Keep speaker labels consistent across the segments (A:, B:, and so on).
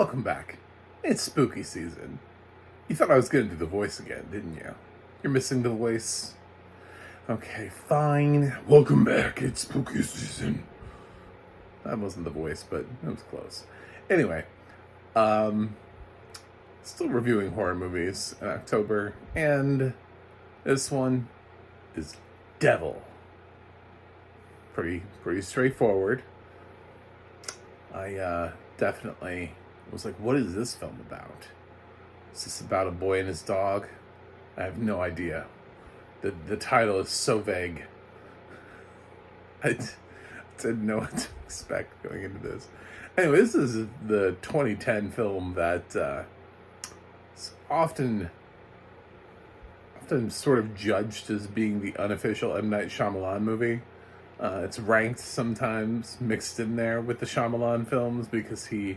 A: Welcome back. It's spooky season. You thought I was going to do the voice again, didn't you? You're missing the voice? Okay, fine. Welcome back. It's spooky season. That wasn't the voice, but it was close. Anyway, still reviewing horror movies in October, and this one is Devil. Pretty straightforward. I definitely was like, what is this film about? Is this about a boy and his dog? I have no idea. The title is so vague. I didn't know what to expect going into this. Anyway, this is the 2010 film that is often sort of judged as being the unofficial M. Night Shyamalan movie. It's ranked sometimes mixed in there with the Shyamalan films because he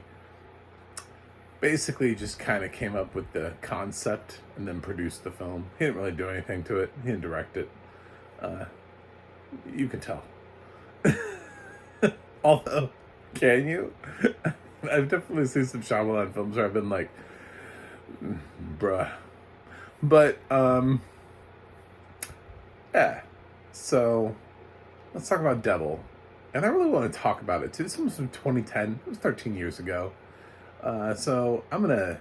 A: basically just kind of came up with the concept and then produced the film. He didn't really do anything to it. He didn't direct it. You can tell. Although, can you? I've definitely seen some Shyamalan films where I've been like, bruh. But, yeah. So, let's talk about Devil. And I really want to talk about it too. This one was from 2010. It was 13 years ago. So I'm gonna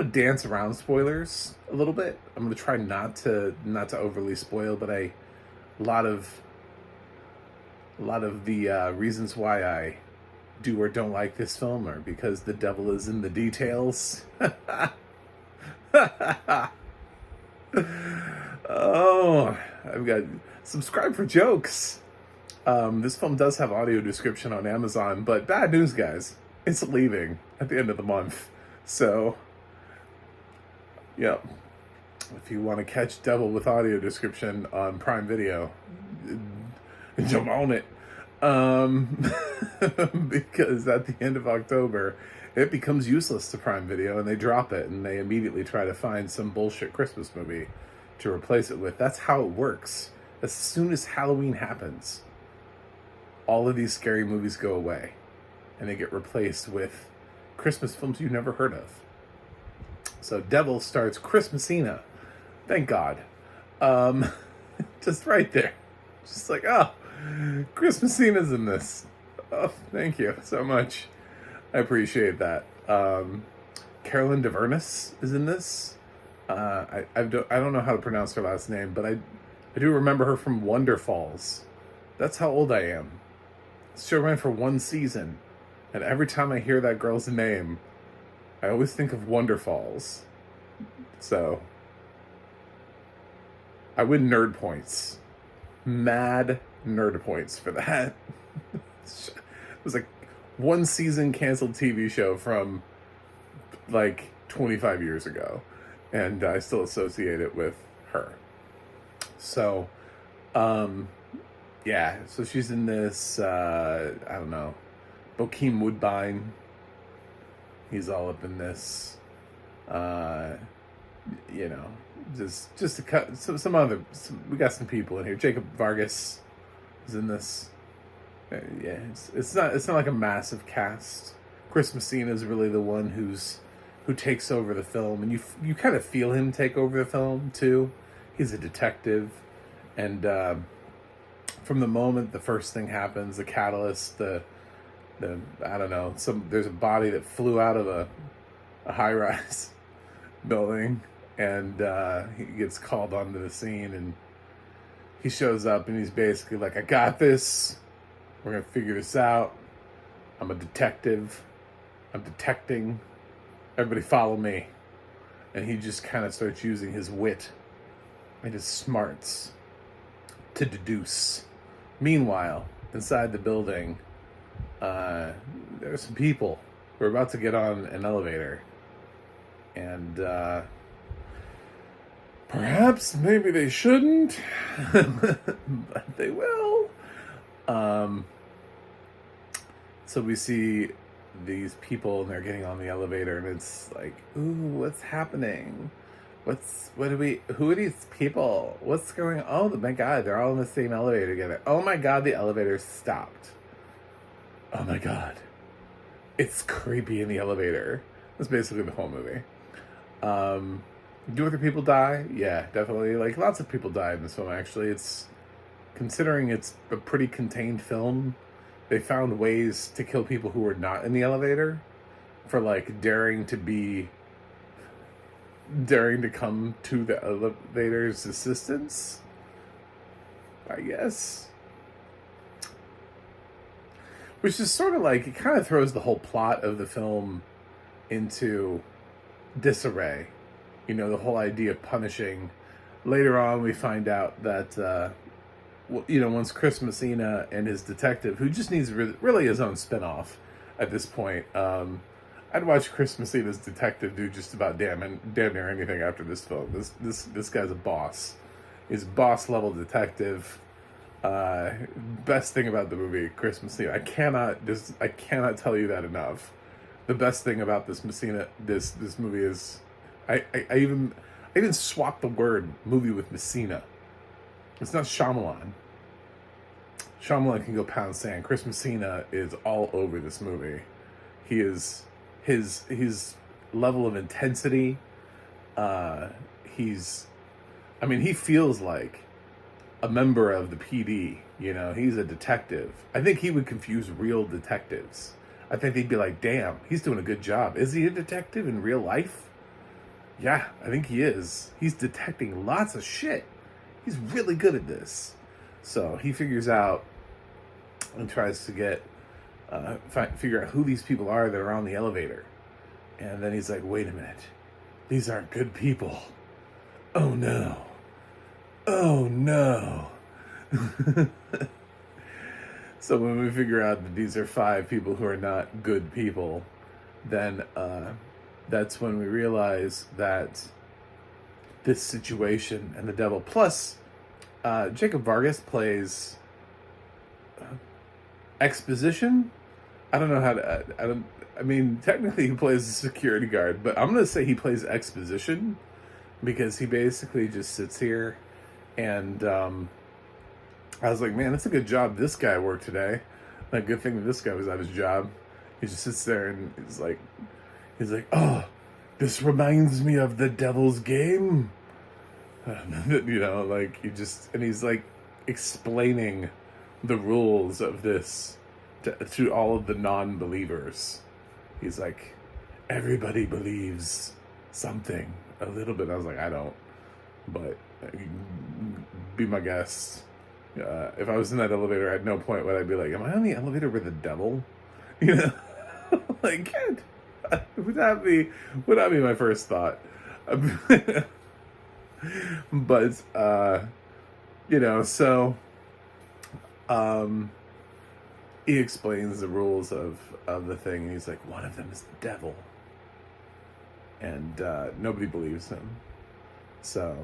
A: dance around spoilers a little bit. I'm gonna try not to overly spoil, but a lot of the reasons why I do or don't like this film are because the devil is in the details. Oh, I've got subscribe for jokes. This film does have audio description on Amazon, but bad news, guys. It's leaving at the end of the month. So, yeah. If you want to catch Devil with audio description on Prime Video, jump on it. Because at the end of October, it becomes useless to Prime Video and they drop it and they immediately try to find some bullshit Christmas movie to replace it with. That's how it works. As soon as Halloween happens, all of these scary movies go away. And they get replaced with Christmas films you never heard of. So Devil starts Christmasina. Thank God. Just right there. Just like, oh, Christmasina's in this. Oh, thank you so much. I appreciate that. Carolyn DeVernus is in this. I don't know how to pronounce her last name, but I do remember her from Wonder Falls. That's how old I am. This show ran for one season. And every time I hear that girl's name, I always think of Wonder Falls. So, I win nerd points. Mad nerd points for that. It was like one season canceled TV show from like 25 years ago. And I still associate it with her. So, yeah. So she's in this, I don't know. Bokeem Woodbine, he's all up in this. You know, just to cut some we got some people in here. Jacob Vargas is in this. Yeah, it's not like a massive cast. Chris Messina is really the one who takes over the film, and you kind of feel him take over the film too. He's a detective, and from the moment the first thing happens, the catalyst, I don't know, there's a body that flew out of a high-rise building, and he gets called onto the scene, and he shows up, and he's basically like, I got this, we're gonna figure this out, I'm a detective, I'm detecting, everybody follow me. And he just kind of starts using his wit and his smarts to deduce. Meanwhile, inside the building, there are some people who are about to get on an elevator, and perhaps maybe they shouldn't, but they will. So we see these people, and they're getting on the elevator, and it's like, ooh, what's happening? Who are these people? What's going on? Oh my God, they're all in the same elevator together. Oh my God, the elevator stopped. Oh my God. It's creepy in the elevator. That's basically the whole movie. Do other people die? Yeah, definitely. Like, lots of people die in this film, actually. It's, considering it's a pretty contained film, they found ways to kill people who were not in the elevator for, like, daring to come to the elevator's assistance, I guess. Which is sort of like, it kind of throws the whole plot of the film into disarray. You know, the whole idea of punishing. Later on, we find out that, once Chris Messina and his detective, who just needs really his own spinoff at this point, I'd watch Chris Messina's detective do just about damn near anything after this film. This guy's a boss. He's a boss level detective. Best thing about the movie, Chris Messina. I cannot tell you that enough. The best thing about this movie is, I even swapped the word movie with Messina. It's not Shyamalan. Shyamalan can go pound sand. Chris Messina is all over this movie. He is his level of intensity. He feels like a member of the PD. You know, he's a detective. I think he would confuse real detectives. I think they'd be like, damn, he's doing a good job. Is he a detective in real life? Yeah, I think he is. He's detecting lots of shit. He's really good at this. So he figures out and tries to figure out who these people are that are on the elevator. And then he's like, wait a minute. These aren't good people. Oh no. Oh no. So when we figure out that these are 5 people who are not good people, then that's when we realize that this situation and the devil. Plus, Jacob Vargas plays exposition. I don't know how to. Technically he plays a security guard, but I'm going to say he plays exposition because he basically just sits here and I was like, man, it's a good job this guy worked today. Like, good thing that this guy was at his job. He just sits there and he's like, oh, this reminds me of the devil's game. He's like explaining the rules of this to all of the non-believers. He's like, everybody believes something a little bit. I was like, I don't, but be my guest. If I was in that elevator, at no point would I be like, am I on the elevator with the devil? You know, like, would that be my first thought? But so he explains the rules of the thing, and he's like, one of them is the devil, and nobody believes him. So,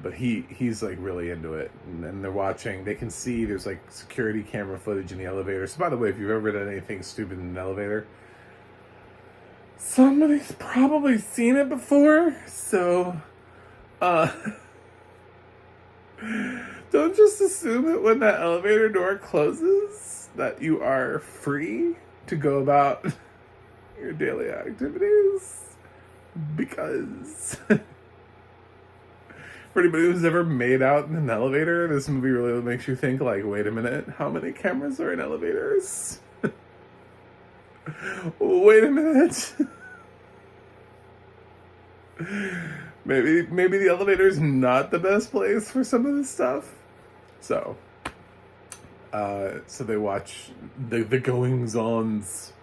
A: but he's like really into it, and they're watching. They can see there's like security camera footage in the elevator. So, by the way, if you've ever done anything stupid in an elevator, somebody's probably seen it before. So, don't just assume that when that elevator door closes that you are free to go about your daily activities, because for anybody who's ever made out in an elevator, this movie really makes you think, like, wait a minute, how many cameras are in elevators? Wait a minute. Maybe the elevator's not the best place for some of this stuff. So they watch the goings-ons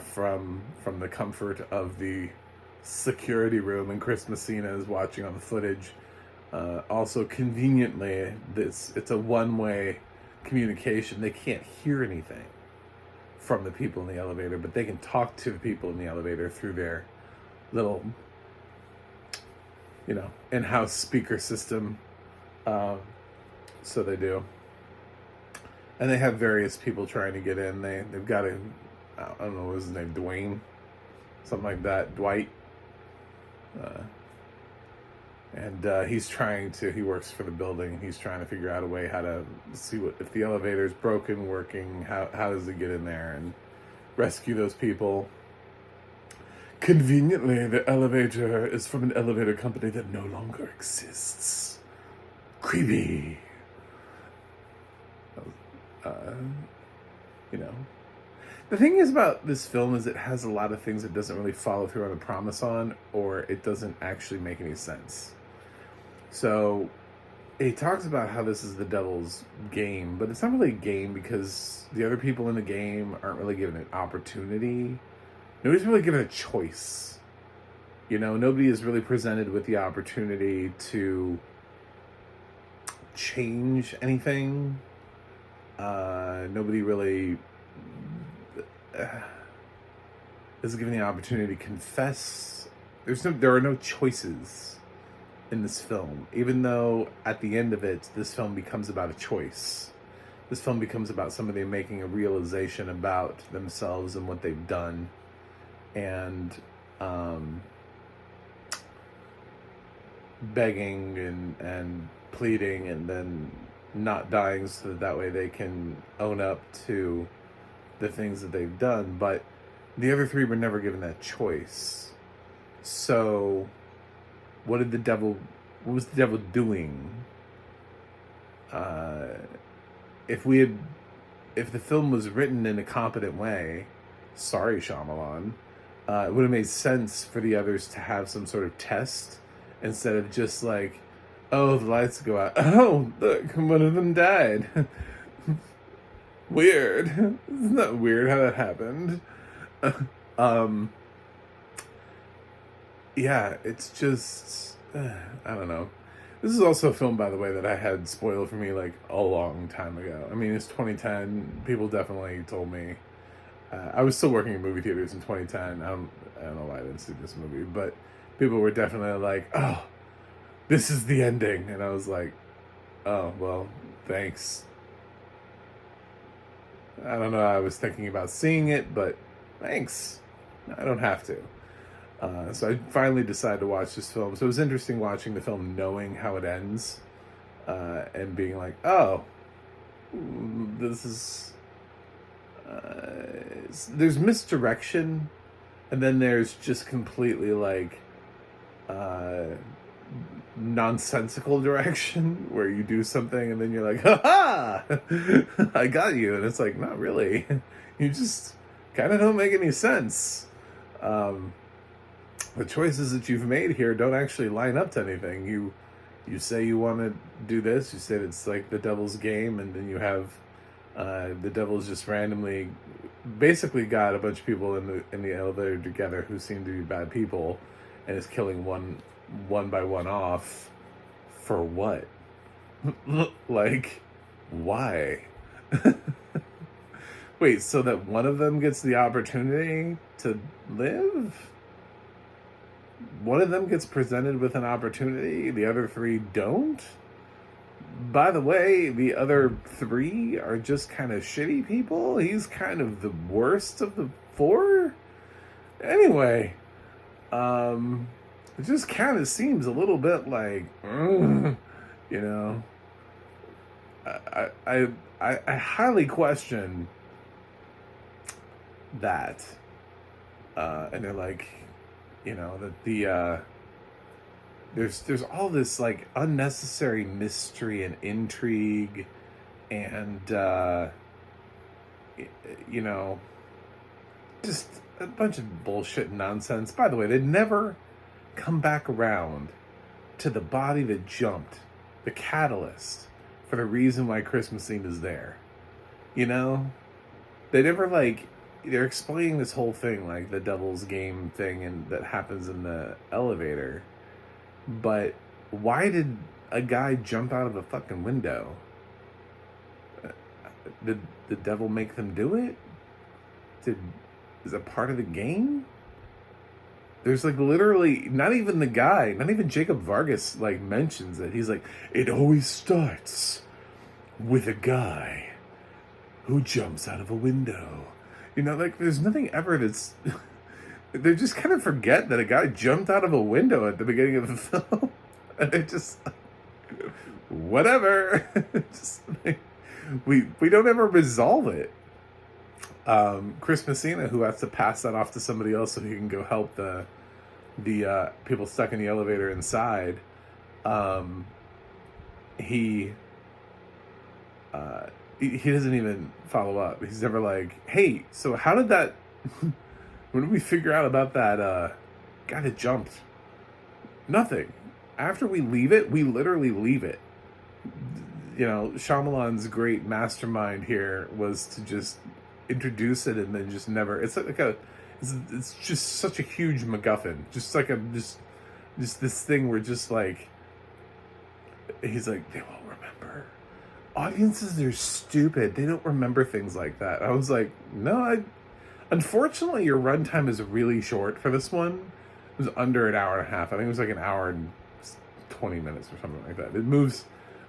A: from the comfort of the security room, and Chris Messina is watching on the footage. Also, conveniently, it's a one-way communication. They can't hear anything from the people in the elevator, but they can talk to the people in the elevator through their little, in-house speaker system. So they do. And they have various people trying to get in. They've got I don't know what his name, Dwayne, something like that, Dwight. He works for the building. He's trying to figure out a way how to see if the elevator's broken, working, how does it get in there? And rescue those people. Conveniently, the elevator is from an elevator company that no longer exists. Creepy. Uh, you know. The thing is about this film is it has a lot of things it doesn't really follow through on a promise on, or it doesn't actually make any sense. So, it talks about how this is the devil's game, but it's not really a game because the other people in the game aren't really given an opportunity. Nobody's really given a choice. You know, nobody is really presented with the opportunity to change anything. Nobody really is given the opportunity to confess. There are no choices in this film, even though at the end of it, this film becomes about a choice. This film becomes about somebody making a realization about themselves and what they've done, and begging and pleading, and then not dying so that way they can own up to the things that they've done. But the other three were never given that choice. So what was the devil doing? If the film was written in a competent way, sorry Shyamalan, it would have made sense for the others to have some sort of test instead of just like, oh, the lights go out. Oh, look, one of them died. Weird. Isn't that weird how that happened? Yeah, it's just, I don't know. This is also a film, by the way, that I had spoiled for me like a long time ago. I mean, it's 2010. People definitely told me. I was still working in movie theaters in 2010. I don't know why I didn't see this movie, but people were definitely like, oh, this is the ending. And I was like, oh, well, thanks. I don't know. I was thinking about seeing it, but thanks. I don't have to. So I finally decided to watch this film. So it was interesting watching the film knowing how it ends, and being like, oh, this is... there's misdirection, and then there's just completely like nonsensical direction where you do something and then you're like, ha ha, I got you, and it's like, not really. You just kind of don't make any sense. The choices that you've made here don't actually line up to anything. You say you want to do this, you said it's like the devil's game, and then you have the devil's just randomly basically got a bunch of people in the elevator together who seem to be bad people, and is killing one by one off. For what? Like, why? Wait, so that one of them gets the opportunity to live? One of them gets presented with an opportunity, the other three don't? By the way, the other three are just kind of shitty people. He's kind of the worst of the four. Anyway, it just kind of seems a little bit like, you know, I highly question that. And they're like, you know, that there's all this like unnecessary mystery and intrigue, and you know, just a bunch of bullshit and nonsense. By the way, they never come back around to the body that jumped, the catalyst for the reason why Christmasine is there. You know, they never like. They're explaining this whole thing, like the devil's game thing, and that happens in the elevator. But why did a guy jump out of a fucking window? Did the devil make them do it? Is it part of the game? There's like literally not even the guy, not even Jacob Vargas like mentions it. He's like, it always starts with a guy who jumps out of a window. You know, like, there's nothing ever that's... They just kind of forget that a guy jumped out of a window at the beginning of the film. And they just... Whatever. Just, like, we don't ever resolve it. Chris Messina, who has to pass that off to somebody else so he can go help the people stuck in the elevator inside. Um, he he doesn't even follow up. He's never like, hey, so how did that? When did we figure out about that guy that jumped? Nothing. After we leave it, we literally leave it. You know, Shyamalan's great mastermind here was to just introduce it and then just never. It's like it's just such a huge MacGuffin. Just like just this thing where just like he's like, they won't remember. Audiences, they're stupid. They don't remember things like that. I was like, no, unfortunately, your runtime is really short for this one. It was under an hour and a half. I think it was like an hour and 20 minutes or something like that. It moves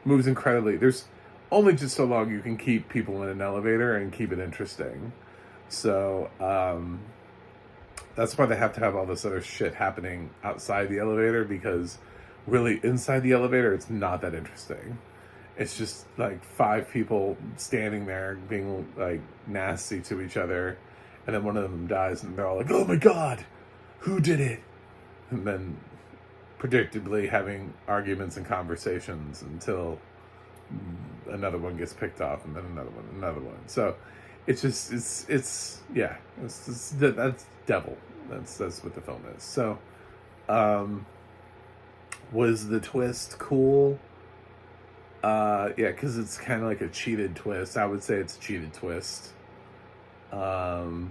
A: incredibly. There's only just so long you can keep people in an elevator and keep it interesting. So that's why they have to have all this other shit happening outside the elevator, because really inside the elevator, it's not that interesting. It's just like 5 people standing there being like nasty to each other, and then one of them dies and they're all like, oh my god, who did it? And then predictably having arguments and conversations until another one gets picked off, and then another one. So it's just it's that's devil. That's what the film is. So was the twist cool? Yeah, because it's kind of like a cheated twist. I would say it's a cheated twist. So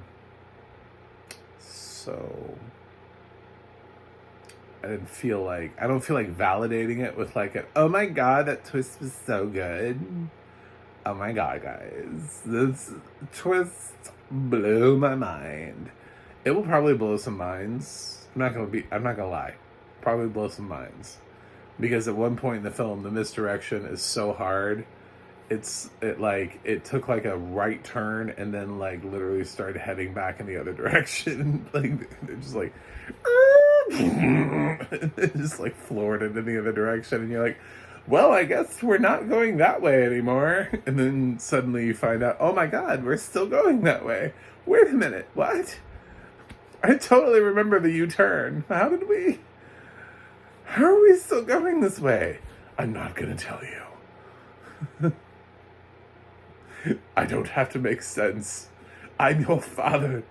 A: I don't feel like validating it with like oh my god, that twist was so good. Oh my god, guys, this twist blew my mind. It will probably blow some minds. I'm not gonna lie. Probably blow some minds. Because at one point in the film, the misdirection is so hard. It took like a right turn and then like literally started heading back in the other direction. Like they're just like it just like floored it in the other direction, and you're like, well, I guess we're not going that way anymore. And then suddenly you find out, oh my god, we're still going that way. Wait a minute, what? I totally remember the U-turn. How are we still going this way? I'm not gonna tell you. I don't have to make sense. I'm your father.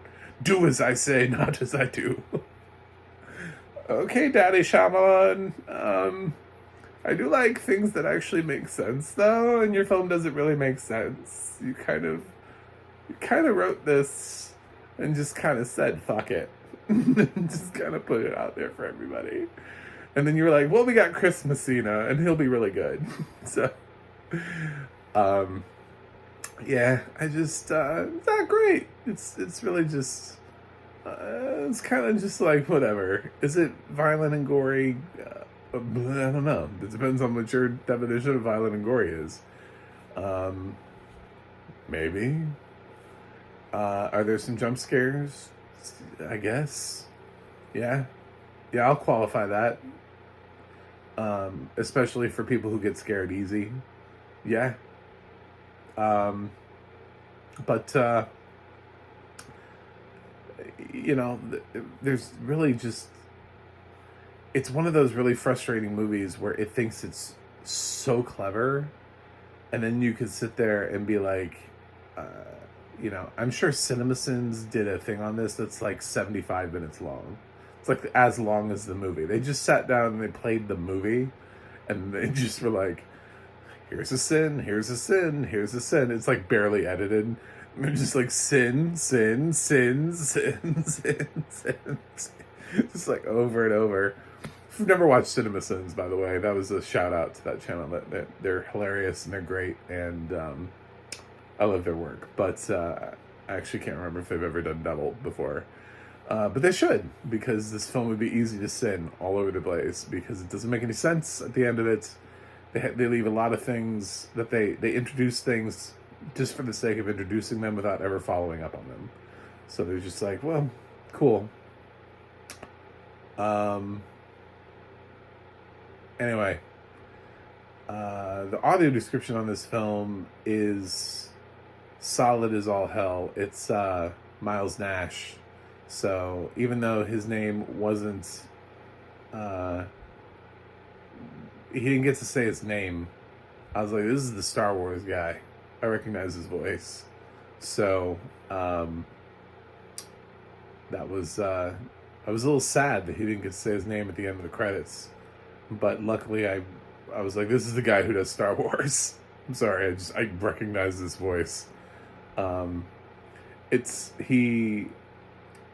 A: Do as I say, not as I do. Okay, Daddy Shyamalan. I do like things that actually make sense, though, and your film doesn't really make sense. You kind of wrote this and just kind of said, fuck it. Just kind of put it out there for everybody. And then you were like, well, we got Chris Messina, and he'll be really good. So, yeah, I just, it's not great. It's really just, it's kind of just like, whatever. Is it violent and gory? I don't know. It depends on what your definition of violent and gory is. Maybe. Are there some jump scares? I guess. Yeah. Yeah, I'll qualify that. Especially for people who get scared easy. Yeah. But you know, there's really just, it's one of those really frustrating movies where it thinks it's so clever, and then you could sit there and be like, you know, I'm sure CinemaSins did a thing on this that's like 75 minutes long. It's like as long as the movie. They just sat down and they played the movie, and they just were like, here's a sin, here's a sin, here's a sin. It's like barely edited. And they're just like sin, sin, sin, sin, sin, sin. Just like over and over. If you've never watched CinemaSins, by the way, that was a shout out to that channel. They're hilarious and they're great, and I love their work. But I actually can't remember if they've ever done double before. But they should, because this film would be easy to sin all over the place, because it doesn't make any sense at the end of it. They leave a lot of things that they introduce things just for the sake of introducing them without ever following up on them. So they're just like, well, cool. Anyway, the audio description on this film is solid as all hell. It's Miles Nash. So even though his name wasn't, he didn't get to say his name, I was like, this is the Star Wars guy. I recognize his voice. So that was I was a little sad that he didn't get to say his name at the end of the credits. But luckily I was like, this is the guy who does Star Wars. I'm sorry, I recognize this voice. He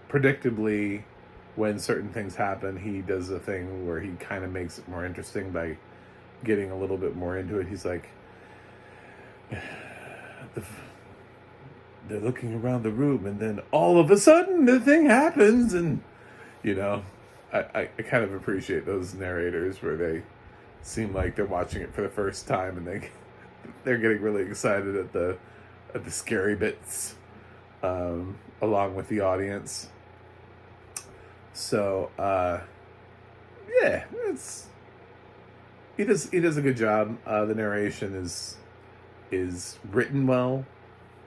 A: predictably, when certain things happen, he does a thing where he kind of makes it more interesting by getting a little bit more into it. He's like, they're looking around the room, and then all of a sudden the thing happens, and I kind of appreciate those narrators where they seem like they're watching it for the first time, and they're getting really excited at the scary bits, along with the audience. So yeah, he does a good job. The narration is written well,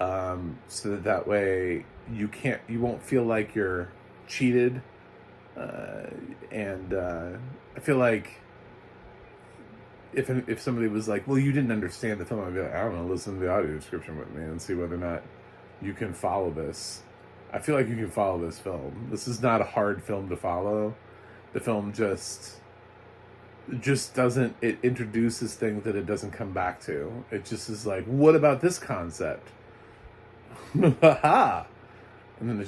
A: so that way you won't feel like you're cheated, and I feel like if somebody was like, well, you didn't understand the film, I'd be like, I don't know, listen to the audio description with me and see whether or not you can follow this. I feel like you can follow this film. This is not a hard film to follow. The film just doesn't, it introduces things that it doesn't come back to. It just is like, what about this concept? Ha! And then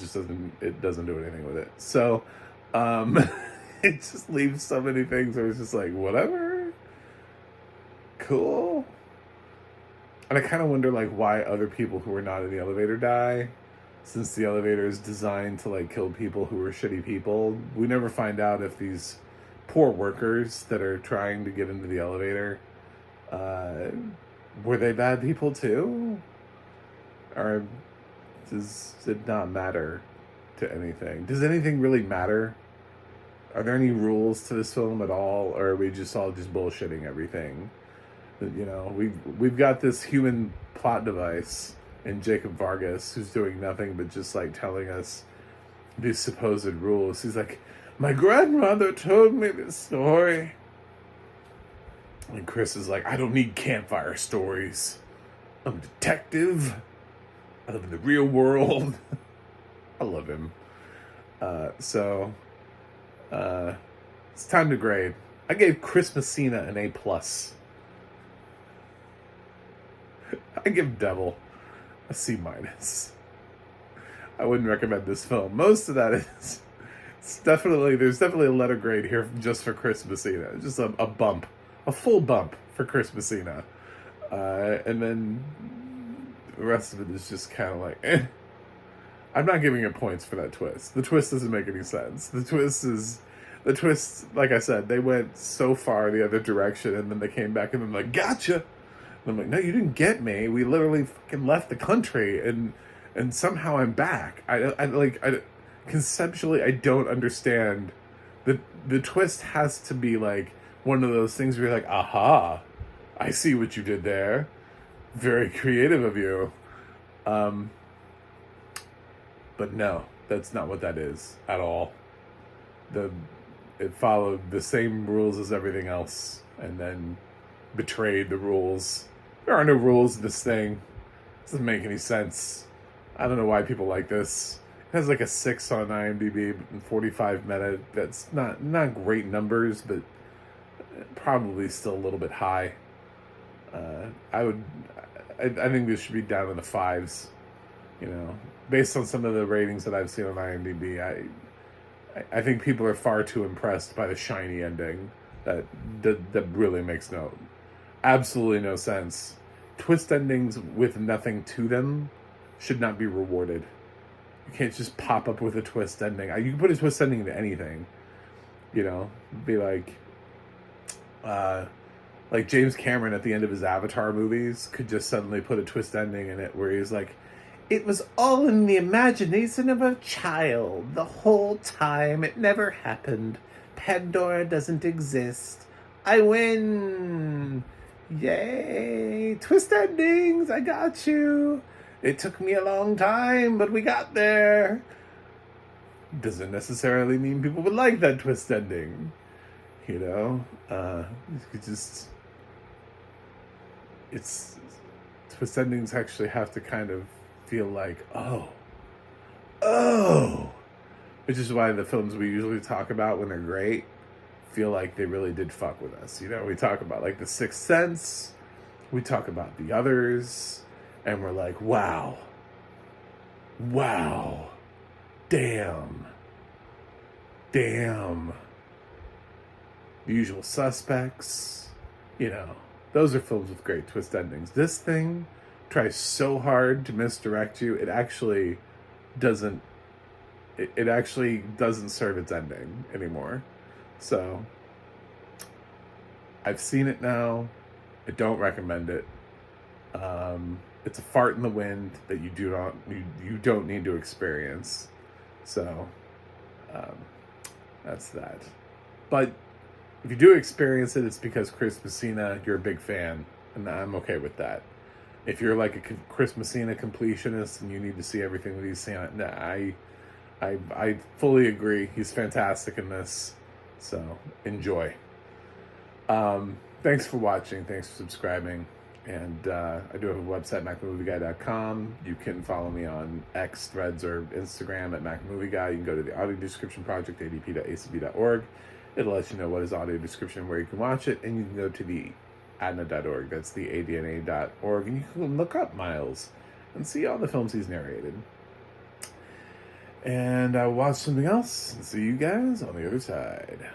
A: it doesn't do anything with it. So it just leaves so many things where it's just like, whatever. Cool. And I kind of wonder like why other people who are not in the elevator die, since the elevator is designed to like kill people who are shitty people. We never find out if these poor workers that are trying to get into the elevator, were they bad people too? Or does it not matter to anything? Does anything really matter? Are there any rules to this film at all, or are we just all just bullshitting everything? We've got this human plot device in Jacob Vargas who's doing nothing but just like telling us these supposed rules. He's like, my grandmother told me this story. And Chris is like, I don't need campfire stories. I'm a detective. I live in the real world. I love him. So it's time to grade. I gave Chris Messina an A+. I give Devil a C-. I wouldn't recommend this film. Most of that is there's definitely a letter grade here just for Chris Messina. Just a bump, a full bump for Chris Messina. And then the rest of it is just kind of like, eh. I'm not giving it points for that twist. The twist doesn't make any sense. The twist, like I said, they went so far the other direction, and then they came back and then like, gotcha. And I'm like, no, you didn't get me. We literally fucking left the country, and somehow I'm back. Conceptually, I don't understand. The twist has to be like one of those things where you're like, aha, I see what you did there. Very creative of you. But no, that's not what that is at all. It followed the same rules as everything else, and then betrayed the rules. There are no rules in this thing. It doesn't make any sense. I don't know why people like this. It has like a 6 on IMDb and 45 meta. That's not great numbers, but probably still a little bit high. I think this should be down in the 5s. Based on some of the ratings that I've seen on IMDb, I think people are far too impressed by the shiny ending that really makes absolutely no sense. Twist endings with nothing to them should not be rewarded. You can't just pop up with a twist ending. You can put a twist ending into anything. Be like James Cameron at the end of his Avatar movies could just suddenly put a twist ending in it where he's like, it was all in the imagination of a child the whole time. It never happened. Pandora doesn't exist. I win. Yay. Twist endings. I got you. It took me a long time, but we got there. Doesn't necessarily mean people would like that twist ending. You know? You just... Twist endings actually have to kind of feel like, oh. Which is why the films we usually talk about when they're great feel like they really did fuck with us. You know, we talk about like The Sixth Sense, we talk about The Others, and we're like, wow, damn. The Usual Suspects, you know, those are films with great twist endings. This thing tries so hard to misdirect you, it actually doesn't serve its ending anymore. So I've seen it now. I don't recommend it. It's a fart in the wind that you don't need to experience. So that's that. But if you do experience it, it's because Chris Messina, you're a big fan, and I'm okay with that. If you're like a Chris Messina completionist and you need to see everything that he's seen, I fully agree. He's fantastic in this. So enjoy. Thanks for watching. Thanks for subscribing. And I do have a website, MacMovieGuy.com. You can follow me on X, Threads, or Instagram at MacMovieGuy. You can go to the audio description project, adp.acb.org. It'll let you know what is audio description, where you can watch it. And you can go to the adna.org. That's the adna.org. And you can look up Miles and see all the films he's narrated. And I'll watch something else and see you guys on the other side.